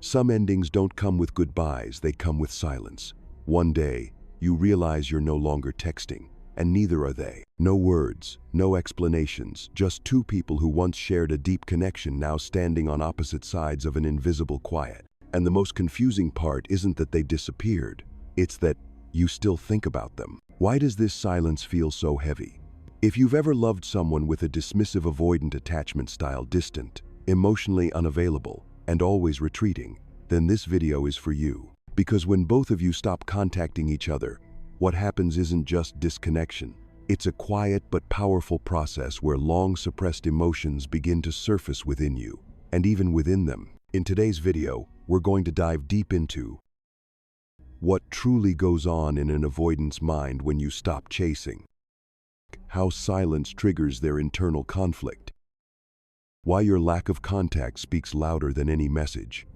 Some endings don't come with goodbyes, they come with silence. One day, you realize you're no longer texting, and neither are they. No words, no explanations, just two people who once shared a deep connection now standing on opposite sides of an invisible quiet. And the most confusing part isn't that they disappeared, it's that you still think about them. Why does this silence feel so heavy? If you've ever loved someone with a dismissive avoidant attachment style, distant, emotionally unavailable, and always retreating, then this video is for you. Because when both of you stop contacting each other, what happens isn't just disconnection. It's a quiet but powerful process where long suppressed emotions begin to surface within you, and even within them. In today's video, we're going to dive deep into what truly goes on in an avoidant's mind when you stop chasing, how silence triggers their internal conflict, why your lack of contact speaks louder than any message,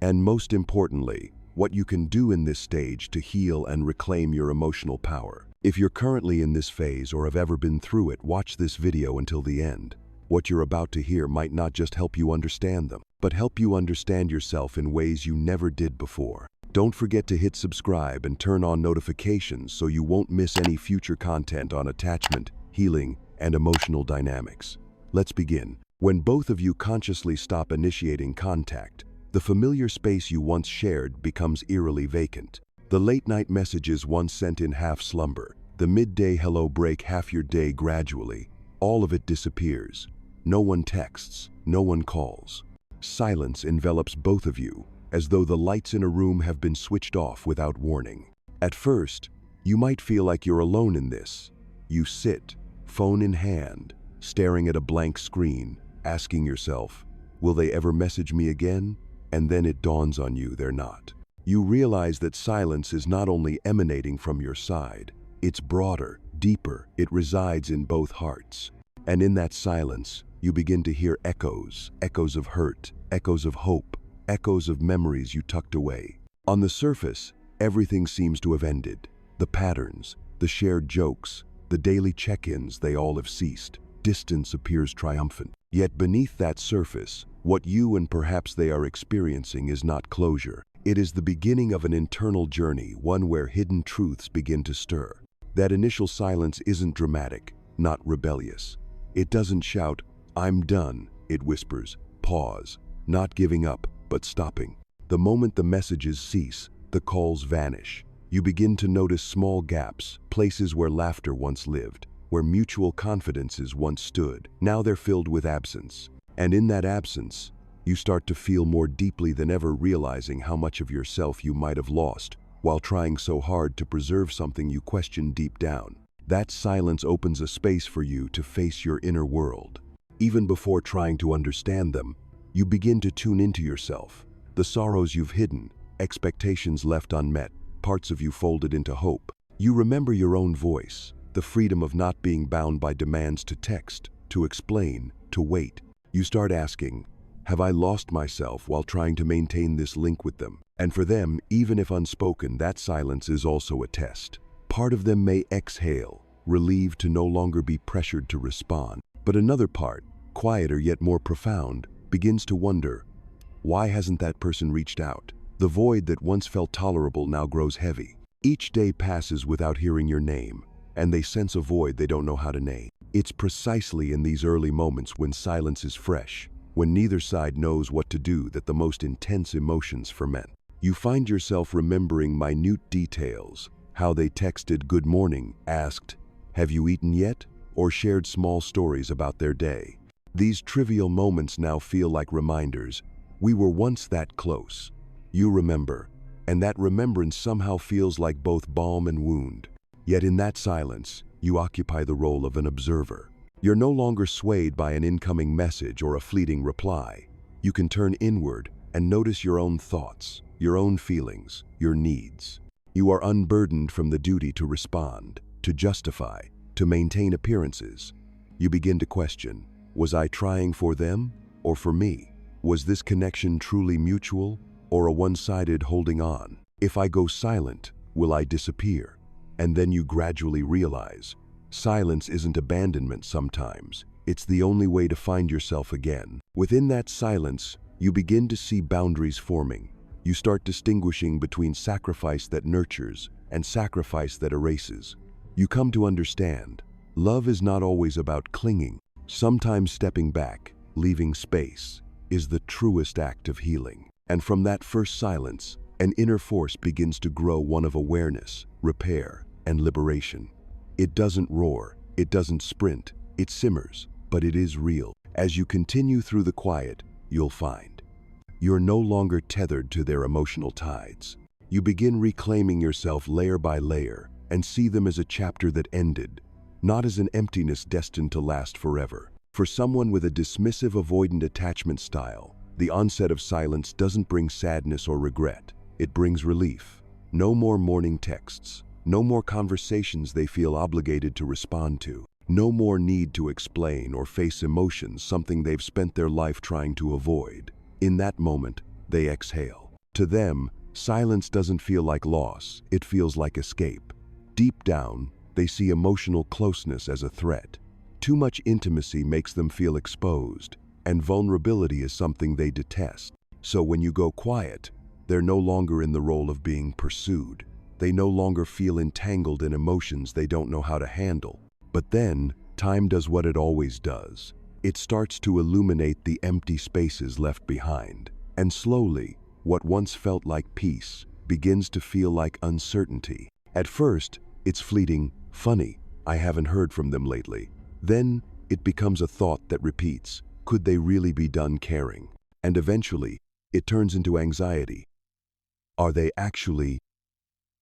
and most importantly, what you can do in this stage to heal and reclaim your emotional power. If you're currently in this phase or have ever been through it, watch this video until the end. What you're about to hear might not just help you understand them, but help you understand yourself in ways you never did before. Don't forget to hit subscribe and turn on notifications so you won't miss any future content on attachment, healing, and emotional dynamics. Let's begin. When both of you consciously stop initiating contact, the familiar space you once shared becomes eerily vacant. The late-night messages once sent in half slumber, the midday hello break half your day gradually, all of it disappears. No one texts, no one calls. Silence envelops both of you, as though the lights in a room have been switched off without warning. At first, you might feel like you're alone in this. You sit, phone in hand, staring at a blank screen, asking yourself, will they ever message me again? And then it dawns on you they're not. You realize that silence is not only emanating from your side, it's broader, deeper, it resides in both hearts. And in that silence, you begin to hear echoes, echoes of hurt, echoes of hope, echoes of memories you tucked away. On the surface, everything seems to have ended. The patterns, the shared jokes, the daily check-ins, they all have ceased. Distance appears triumphant. Yet beneath that surface, what you and perhaps they are experiencing is not closure. It is the beginning of an internal journey, one where hidden truths begin to stir. That initial silence isn't dramatic, not rebellious. It doesn't shout, I'm done, it whispers, pause, not giving up, but stopping. The moment the messages cease, the calls vanish. You begin to notice small gaps, places where laughter once lived, where mutual confidences once stood. Now they're filled with absence. And in that absence, you start to feel more deeply than ever, realizing how much of yourself you might have lost while trying so hard to preserve something you question deep down. That silence opens a space for you to face your inner world. Even before trying to understand them, you begin to tune into yourself. The sorrows you've hidden, expectations left unmet, parts of you folded into hope. You remember your own voice, the freedom of not being bound by demands to text, to explain, to wait. You start asking, have I lost myself while trying to maintain this link with them? And for them, even if unspoken, that silence is also a test. Part of them may exhale, relieved to no longer be pressured to respond. But another part, quieter yet more profound, begins to wonder, why hasn't that person reached out? The void that once felt tolerable now grows heavy. Each day passes without hearing your name, and they sense a void they don't know how to name. It's precisely in these early moments when silence is fresh, when neither side knows what to do, that the most intense emotions ferment. You find yourself remembering minute details, how they texted good morning, asked, have you eaten yet? Or shared small stories about their day. These trivial moments now feel like reminders. We were once that close. You remember, and that remembrance somehow feels like both balm and wound. Yet in that silence, you occupy the role of an observer. You're no longer swayed by an incoming message or a fleeting reply. You can turn inward and notice your own thoughts, your own feelings, your needs. You are unburdened from the duty to respond, to justify, to maintain appearances. You begin to question, was I trying for them or for me? Was this connection truly mutual or a one-sided holding on? If I go silent, will I disappear? And then you gradually realize, silence isn't abandonment sometimes. It's the only way to find yourself again. Within that silence, You begin to see boundaries forming. You start distinguishing between sacrifice that nurtures and sacrifice that erases. You come to understand, love is not always about clinging. Sometimes stepping back, leaving space, is the truest act of healing. And from that first silence, an inner force begins to grow, one of awareness, repair, and liberation. It doesn't roar, it doesn't sprint, it simmers, but it is real. As you continue through the quiet, you'll find you're no longer tethered to their emotional tides. You begin reclaiming yourself layer by layer and see them as a chapter that ended, not as an emptiness destined to last forever. For someone with a dismissive avoidant attachment style, the onset of silence doesn't bring sadness or regret. It brings relief. No more morning texts. No more conversations they feel obligated to respond to. No more need to explain or face emotions, something they've spent their life trying to avoid. In that moment, they exhale. To them, silence doesn't feel like loss, it feels like escape. Deep down, they see emotional closeness as a threat. Too much intimacy makes them feel exposed, and vulnerability is something they detest. So when you go quiet, they're no longer in the role of being pursued. They no longer feel entangled in emotions they don't know how to handle. But then, time does what it always does. It starts to illuminate the empty spaces left behind. And slowly, what once felt like peace begins to feel like uncertainty. At first, it's fleeting, funny, I haven't heard from them lately. Then, it becomes a thought that repeats, could they really be done caring? And eventually, it turns into anxiety. Are they actually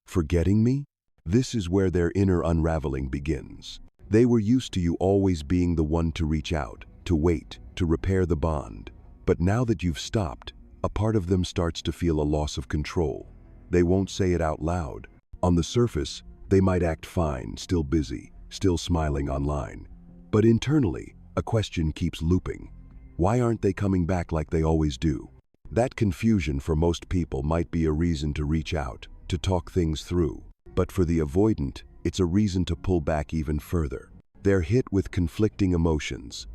forgetting me? This is where their inner unraveling begins. They were used to you always being the one to reach out, to wait, to repair the bond. But now that you've stopped, a part of them starts to feel a loss of control. They won't say it out loud. On the surface, they might act fine, still busy, still smiling online. But internally, a question keeps looping. Why aren't they coming back like they always do? That confusion for most people might be a reason to reach out, to talk things through. But for the avoidant, it's a reason to pull back even further. They're hit with conflicting emotions.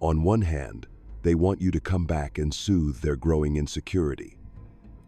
On one hand, they want you to come back and soothe their growing insecurity.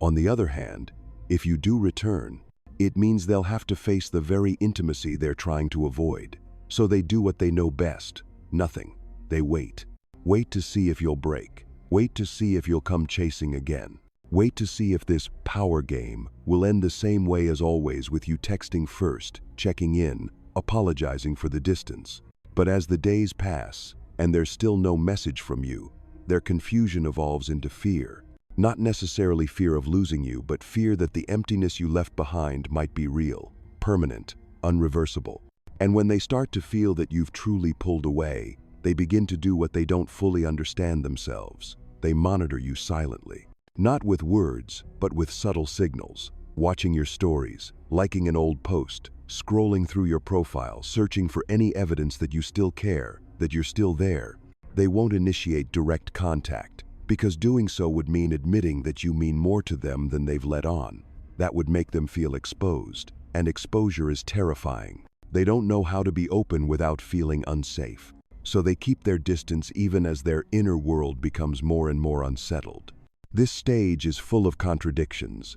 On the other hand, if you do return, it means they'll have to face the very intimacy they're trying to avoid. So they do what they know best, nothing. They wait. Wait to see if you'll break. Wait to see if you'll come chasing again. Wait to see if this power game will end the same way as always, with you texting first, checking in, apologizing for the distance. But as the days pass, and there's still no message from you, their confusion evolves into fear. Not necessarily fear of losing you, but fear that the emptiness you left behind might be real, permanent, unreversible. And when they start to feel that you've truly pulled away, they begin to do what they don't fully understand themselves. They monitor you silently. Not with words, but with subtle signals. Watching your stories, liking an old post, scrolling through your profile, searching for any evidence that you still care, that you're still there. They won't initiate direct contact, because doing so would mean admitting that you mean more to them than they've let on. That would make them feel exposed, and exposure is terrifying. They don't know how to be open without feeling unsafe. So they keep their distance even as their inner world becomes more and more unsettled. This stage is full of contradictions.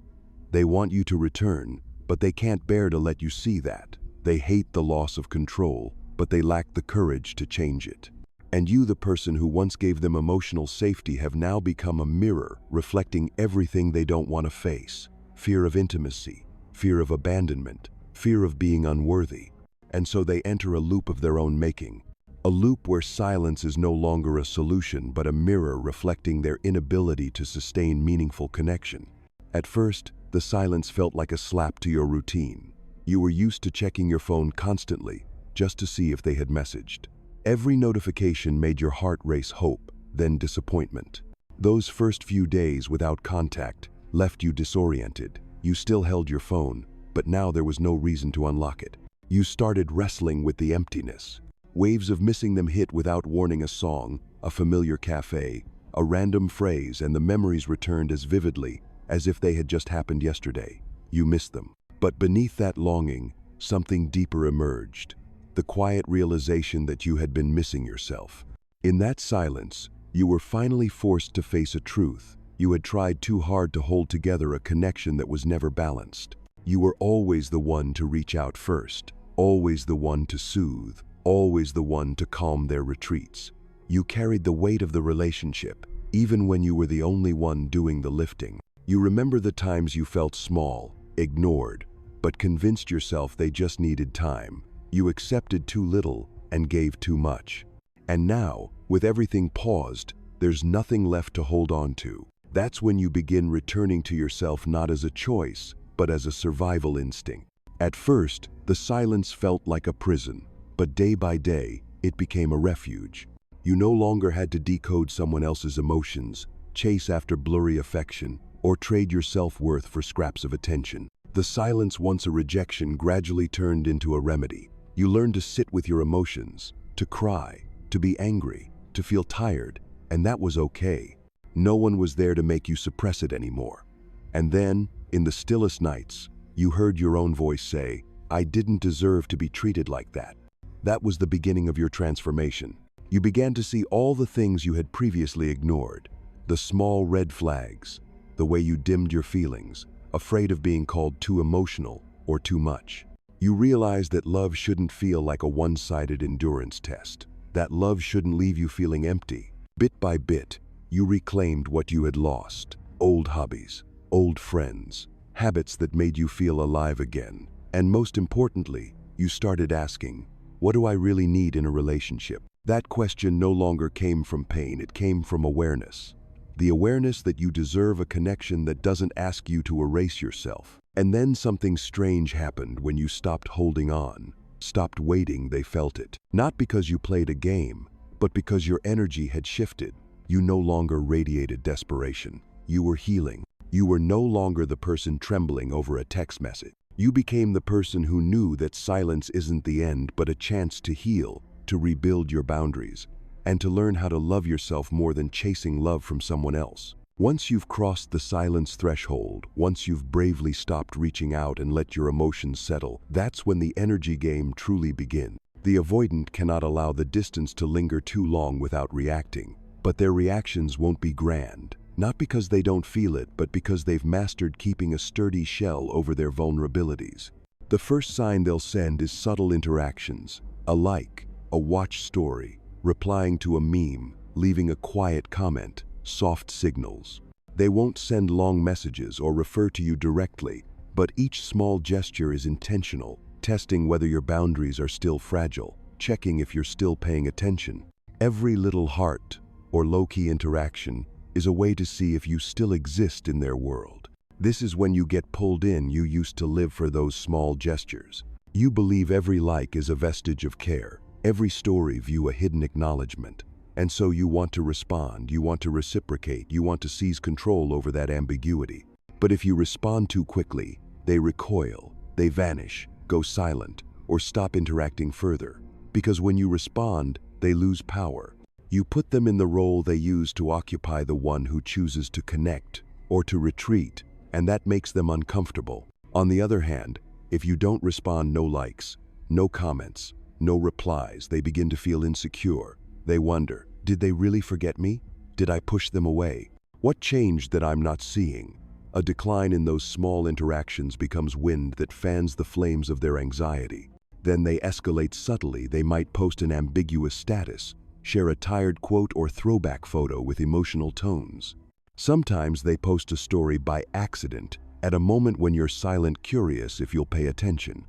They want you to return, but they can't bear to let you see that. They hate the loss of control, but they lack the courage to change it. And you, the person who once gave them emotional safety, have now become a mirror reflecting everything they don't want to face. Fear of intimacy, fear of abandonment, fear of being unworthy. And so they enter a loop of their own making. A loop where silence is no longer a solution, but a mirror reflecting their inability to sustain meaningful connection. At first, the silence felt like a slap to your routine. You were used to checking your phone constantly, just to see if they had messaged. Every notification made your heart race, hope, then disappointment. Those first few days without contact left you disoriented. You still held your phone, but now there was no reason to unlock it. You started wrestling with the emptiness. Waves of missing them hit without warning. A song, a familiar cafe, a random phrase, and the memories returned as vividly as if they had just happened yesterday. You missed them. But beneath that longing, something deeper emerged. The quiet realization that you had been missing yourself. In that silence, You were finally forced to face a truth. You had tried too hard to hold together a connection that was never balanced. You were always the one to reach out first, always the one to soothe, always the one to calm their retreats. You carried the weight of the relationship, even when you were the only one doing the lifting. You remember the times you felt small, ignored, but convinced yourself they just needed time. You accepted too little and gave too much. And now, with everything paused, there's nothing left to hold on to. That's when you begin returning to yourself not as a choice, but as a survival instinct. At first, the silence felt like a prison, but day by day, it became a refuge. You no longer had to decode someone else's emotions, chase after blurry affection, or trade your self-worth for scraps of attention. The silence, once a rejection, gradually turned into a remedy. You learned to sit with your emotions, to cry, to be angry, to feel tired, and that was okay. No one was there to make you suppress it anymore. And then, in the stillest nights, you heard your own voice say, "I didn't deserve to be treated like that." That was the beginning of your transformation. You began to see all the things you had previously ignored, the small red flags, the way you dimmed your feelings, afraid of being called too emotional or too much. You realized that love shouldn't feel like a one-sided endurance test, that love shouldn't leave you feeling empty. Bit by bit, you reclaimed what you had lost: old hobbies, old friends, habits that made you feel alive again. And most importantly, you started asking, what do I really need in a relationship? That question no longer came from pain, it came from awareness. The awareness that you deserve a connection that doesn't ask you to erase yourself. And then something strange happened when you stopped holding on, stopped waiting. They felt it. Not because you played a game, but because your energy had shifted. You no longer radiated desperation. You were healing. You were no longer the person trembling over a text message. You became the person who knew that silence isn't the end, but a chance to heal, to rebuild your boundaries, and to learn how to love yourself more than chasing love from someone else. Once you've crossed the silence threshold, once you've bravely stopped reaching out and let your emotions settle, that's when the energy game truly begins. The avoidant cannot allow the distance to linger too long without reacting, but their reactions won't be grand. Not because they don't feel it, but because they've mastered keeping a sturdy shell over their vulnerabilities. The first sign they'll send is subtle interactions: a like, a watch story, replying to a meme, leaving a quiet comment, soft signals. They won't send long messages or refer to you directly, but each small gesture is intentional, testing whether your boundaries are still fragile, checking if you're still paying attention. Every little heart or low-key interaction is a way to see if you still exist in their world. This is when you get pulled in. You used to live for those small gestures. You believe every like is a vestige of care, every story view a hidden acknowledgement. And so you want to respond, you want to reciprocate, you want to seize control over that ambiguity. But if you respond too quickly, they recoil, they vanish, go silent, or stop interacting further. Because when you respond, they lose power. You put them in the role they use to occupy the one who chooses to connect or to retreat, and that makes them uncomfortable. On the other hand, if you don't respond, no likes, no comments, no replies, they begin to feel insecure. They wonder, did they really forget me? Did I push them away? What changed that I'm not seeing? A decline in those small interactions becomes wind that fans the flames of their anxiety. Then they escalate subtly. They might post an ambiguous status, share a tired quote or throwback photo with emotional tones. Sometimes they post a story by accident, at a moment when you're silent, curious if you'll pay attention.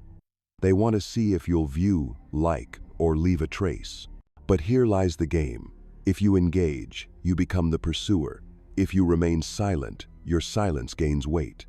They want to see if you'll view, like, or leave a trace. But here lies the game. If you engage, you become the pursuer. If you remain silent, your silence gains weight.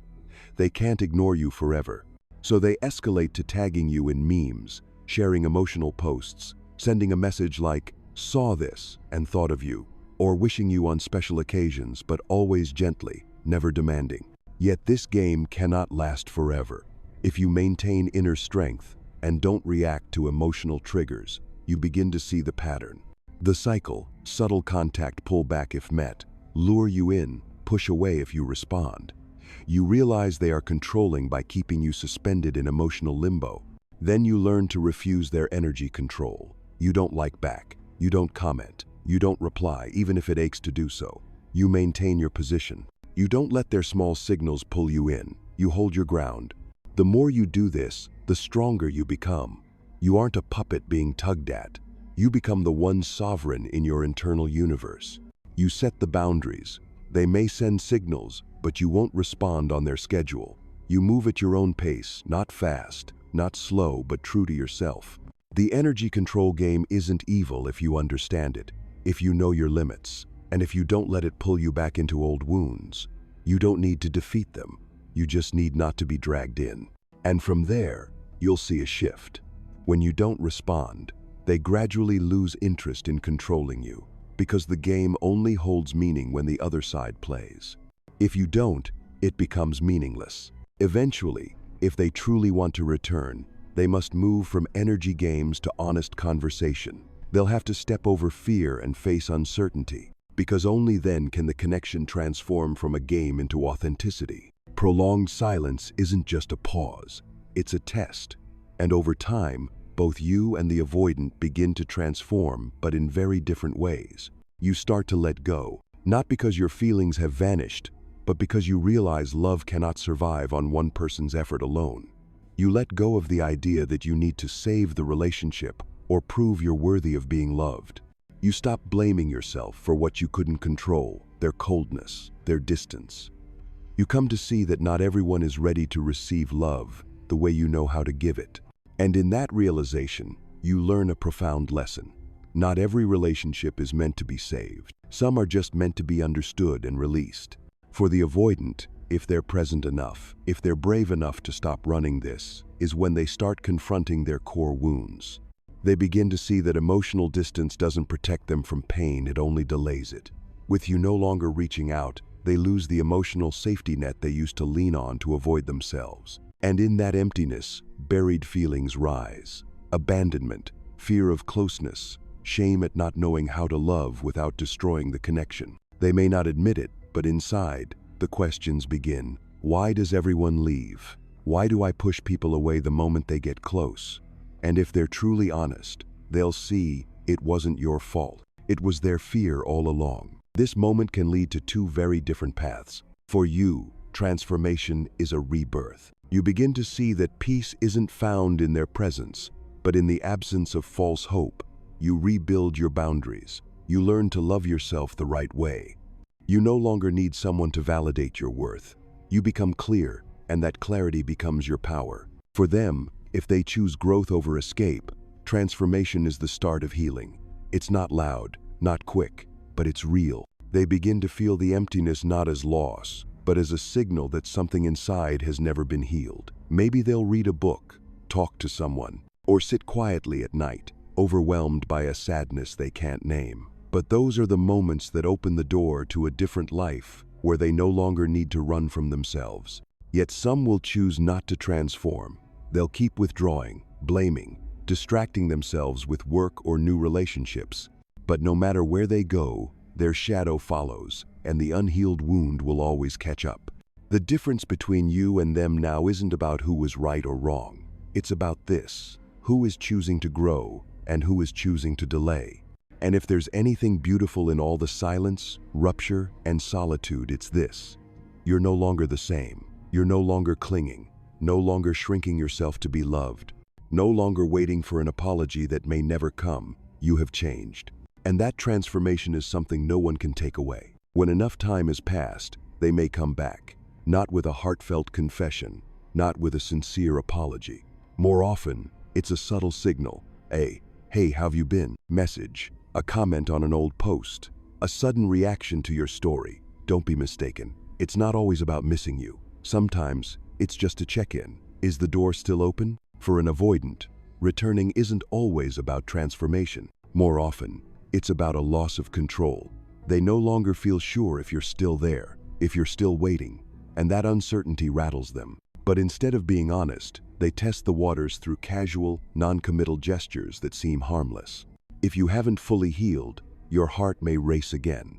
They can't ignore you forever. So they escalate to tagging you in memes, sharing emotional posts, sending a message like, "Saw this and thought of you," or wishing you on special occasions, but always gently, never demanding. Yet this game cannot last forever. If you maintain inner strength and don't react to emotional triggers, you begin to see the pattern. The cycle: subtle contact, pull back if met, lure you in, push away if you respond. You realize they are controlling by keeping you suspended in emotional limbo. Then you learn to refuse their energy control. You don't like back. You don't comment. You don't reply, even if it aches to do so. You maintain your position. You don't let their small signals pull you in. You hold your ground. The more you do this, the stronger you become. You aren't a puppet being tugged at. You become the one sovereign in your internal universe. You set the boundaries. They may send signals, but you won't respond on their schedule. You move at your own pace, not fast, not slow, but true to yourself. The energy control game isn't evil if you understand it, if you know your limits, and if you don't let it pull you back into old wounds. You don't need to defeat them. You just need not to be dragged in. And from there, you'll see a shift. When you don't respond, they gradually lose interest in controlling you, because the game only holds meaning when the other side plays. If you don't, it becomes meaningless. Eventually, if they truly want to return, they must move from energy games to honest conversation. They'll have to step over fear and face uncertainty, because only then can the connection transform from a game into authenticity. Prolonged silence isn't just a pause, it's a test. And over time, both you and the avoidant begin to transform, but in very different ways. You start to let go, not because your feelings have vanished, but because you realize love cannot survive on one person's effort alone. You let go of the idea that you need to save the relationship or prove you're worthy of being loved. You stop blaming yourself for what you couldn't control, their coldness, their distance. You come to see that not everyone is ready to receive love the way you know how to give it. And in that realization, you learn a profound lesson. Not every relationship is meant to be saved. Some are just meant to be understood and released. For the avoidant, if they're present enough, if they're brave enough to stop running this, is when they start confronting their core wounds. They begin to see that emotional distance doesn't protect them from pain, it only delays it. With you no longer reaching out, they lose the emotional safety net they used to lean on to avoid themselves. And in that emptiness, buried feelings rise. Abandonment, fear of closeness, shame at not knowing how to love without destroying the connection. They may not admit it, but inside, the questions begin. Why does everyone leave? Why do I push people away the moment they get close? And if they're truly honest, they'll see it wasn't your fault. It was their fear all along. This moment can lead to two very different paths. For you, transformation is a rebirth. You begin to see that peace isn't found in their presence, but in the absence of false hope. You rebuild your boundaries. You learn to love yourself the right way. You no longer need someone to validate your worth. You become clear, and that clarity becomes your power. For them, if they choose growth over escape, transformation is the start of healing. It's not loud, not quick, but it's real. They begin to feel the emptiness not as loss, but as a signal that something inside has never been healed. Maybe they'll read a book, talk to someone, or sit quietly at night, overwhelmed by a sadness they can't name. But those are the moments that open the door to a different life, where they no longer need to run from themselves. Yet some will choose not to transform. They'll keep withdrawing, blaming, distracting themselves with work or new relationships. But no matter where they go, their shadow follows, and the unhealed wound will always catch up. The difference between you and them now isn't about who was right or wrong. It's about this: who is choosing to grow and who is choosing to delay. And if there's anything beautiful in all the silence, rupture, and solitude, it's this: you're no longer the same. You're no longer clinging, no longer shrinking yourself to be loved, no longer waiting for an apology that may never come. You have changed. And that transformation is something no one can take away. When enough time has passed, they may come back, not with a heartfelt confession, not with a sincere apology. More often, it's a subtle signal, a "Hey, how've you been?" message, a comment on an old post, a sudden reaction to your story. Don't be mistaken. It's not always about missing you. Sometimes, it's just a check-in. Is the door still open? For an avoidant, returning isn't always about transformation. More often, it's about a loss of control. They no longer feel sure if you're still there, if you're still waiting, and that uncertainty rattles them. But instead of being honest, they test the waters through casual, non-committal gestures that seem harmless. If you haven't fully healed, your heart may race again.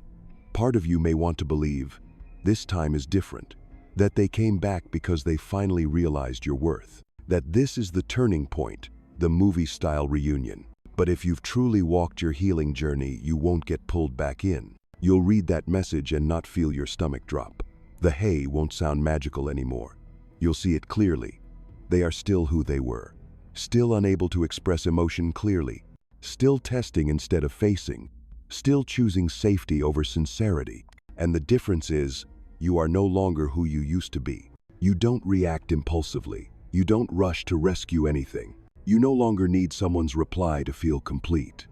Part of you may want to believe this time is different, that they came back because they finally realized your worth, that this is the turning point, the movie-style reunion. But if you've truly walked your healing journey, you won't get pulled back in. You'll read that message and not feel your stomach drop. The hey won't sound magical anymore. You'll see it clearly. They are still who they were. Still unable to express emotion clearly. Still testing instead of facing. Still choosing safety over sincerity. And the difference is, you are no longer who you used to be. You don't react impulsively. You don't rush to rescue anything. You no longer need someone's reply to feel complete.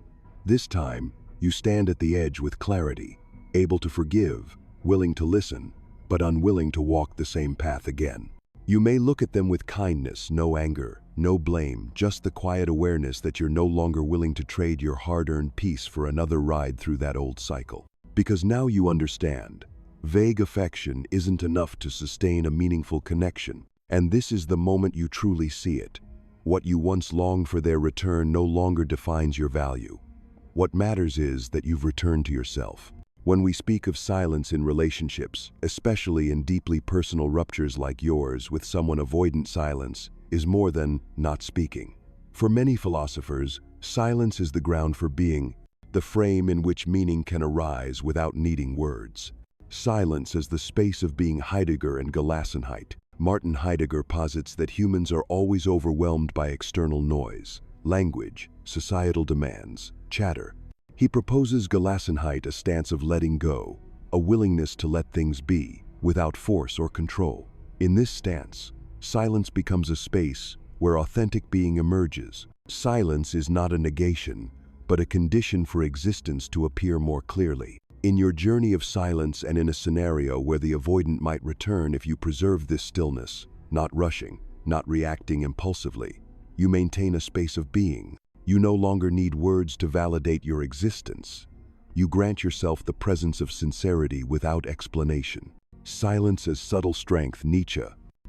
This time, you stand at the edge with clarity, able to forgive, willing to listen, but unwilling to walk the same path again. You may look at them with kindness, no anger, no blame, just the quiet awareness that you're no longer willing to trade your hard-earned peace for another ride through that old cycle. Because now you understand, vague affection isn't enough to sustain a meaningful connection, and this is the moment you truly see it. What you once longed for their return no longer defines your value. What matters is that you've returned to yourself. When we speak of silence in relationships, especially in deeply personal ruptures like yours with someone, avoidant silence is more than not speaking. For many philosophers, silence is the ground for being, the frame in which meaning can arise without needing words. Silence as the space of being. Heidegger and Gelassenheit. Martin Heidegger posits that humans are always overwhelmed by external noise, language, societal demands, chatter. He proposes Gelassenheit, a stance of letting go, a willingness to let things be, without force or control. In this stance, silence becomes a space where authentic being emerges. Silence is not a negation, but a condition for existence to appear more clearly. In your journey of silence and in a scenario where the avoidant might return, if you preserve this stillness, not rushing, not reacting impulsively, you maintain a space of being. You no longer need words to validate your existence. You grant yourself the presence of sincerity without explanation. Silence as subtle strength.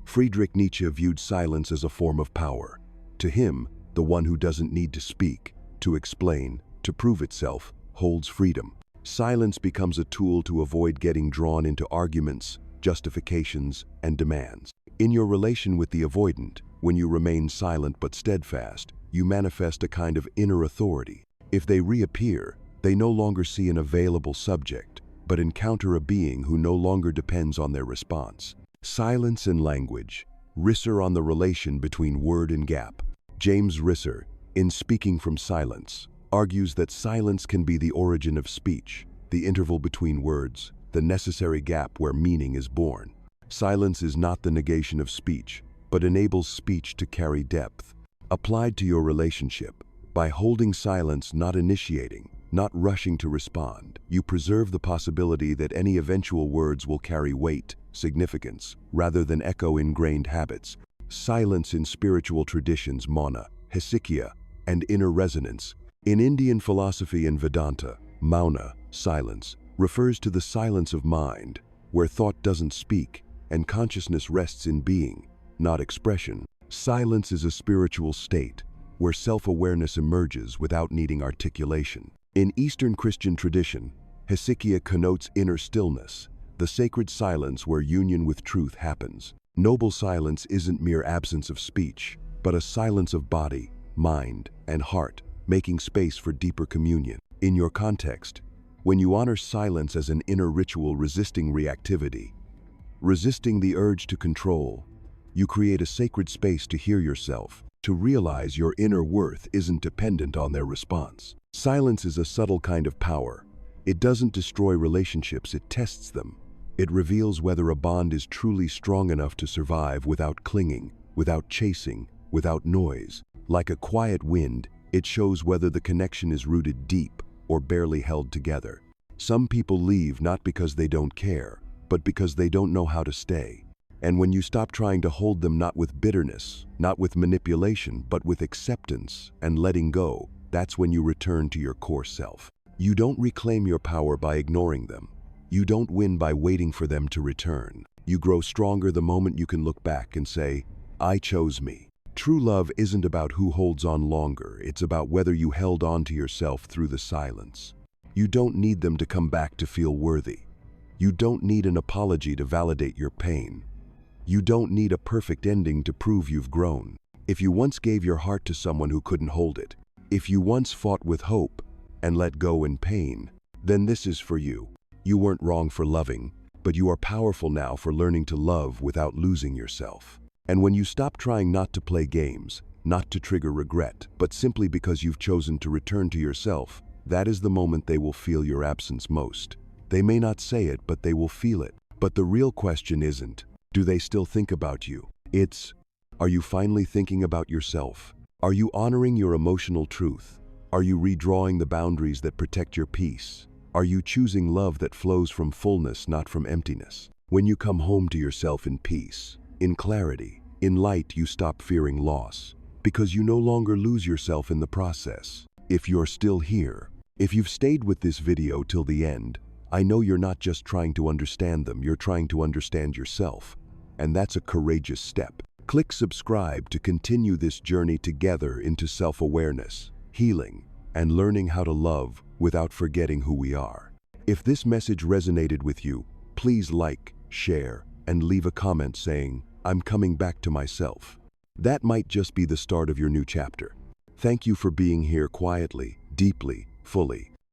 Friedrich Nietzsche viewed silence as a form of power. To him, the one who doesn't need to speak, to explain, to prove itself, holds freedom. Silence becomes a tool to avoid getting drawn into arguments, justifications, and demands. In your relation with the avoidant, when you remain silent but steadfast, you manifest a kind of inner authority. If they reappear, they no longer see an available subject, but encounter a being who no longer depends on their response. Silence and language. Risser on the relation between word and gap. James Risser, in Speaking from Silence, argues that silence can be the origin of speech, the interval between words, the necessary gap where meaning is born. Silence is not the negation of speech, but enables speech to carry depth. Applied to your relationship, by holding silence, not initiating, not rushing to respond, you preserve the possibility that any eventual words will carry weight, significance, rather than echo ingrained habits. Silence in spiritual traditions, mana, hesychia, and inner resonance. In Indian philosophy and Vedanta, mauna, silence, refers to the silence of mind, where thought doesn't speak and consciousness rests in being, not expression. Silence is a spiritual state where self-awareness emerges without needing articulation. In Eastern Christian tradition, hesychia connotes inner stillness, the sacred silence where union with truth happens. Noble silence isn't mere absence of speech, but a silence of body, mind, and heart, making space for deeper communion. In your context, when you honor silence as an inner ritual resisting reactivity, resisting the urge to control, you create a sacred space to hear yourself, to realize your inner worth isn't dependent on their response. Silence is a subtle kind of power. It doesn't destroy relationships, it tests them. It reveals whether a bond is truly strong enough to survive without clinging, without chasing, without noise. Like a quiet wind, it shows whether the connection is rooted deep or barely held together. Some people leave not because they don't care, but because they don't know how to stay. And when you stop trying to hold them, not with bitterness, not with manipulation, but with acceptance and letting go, that's when you return to your core self. You don't reclaim your power by ignoring them. You don't win by waiting for them to return. You grow stronger the moment you can look back and say, I chose me. True love isn't about who holds on longer, it's about whether you held on to yourself through the silence. You don't need them to come back to feel worthy. You don't need an apology to validate your pain. You don't need a perfect ending to prove you've grown. If you once gave your heart to someone who couldn't hold it, If you once fought with hope and let go in pain, then this is for you. You weren't wrong for loving, but you are powerful now for learning to love without losing yourself. And when you stop trying not to play games, not to trigger regret, but simply because you've chosen to return to yourself, that is the moment they will feel your absence most. They may not say it, but they will feel it. But the real question isn't, do they still think about you? It's, are you finally thinking about yourself? Are you honoring your emotional truth? Are you redrawing the boundaries that protect your peace? Are you choosing love that flows from fullness, not from emptiness? When you come home to yourself in peace, in clarity, in light, you stop fearing loss, because you no longer lose yourself in the process. If you're still here, if you've stayed with this video till the end, I know you're not just trying to understand them, you're trying to understand yourself. And that's a courageous step. Click subscribe to continue this journey together into self-awareness, healing, and learning how to love without forgetting who we are. If this message resonated with you, please like, share, and leave a comment saying, "I'm coming back to myself." That might just be the start of your new chapter. Thank you for being here quietly, deeply, fully.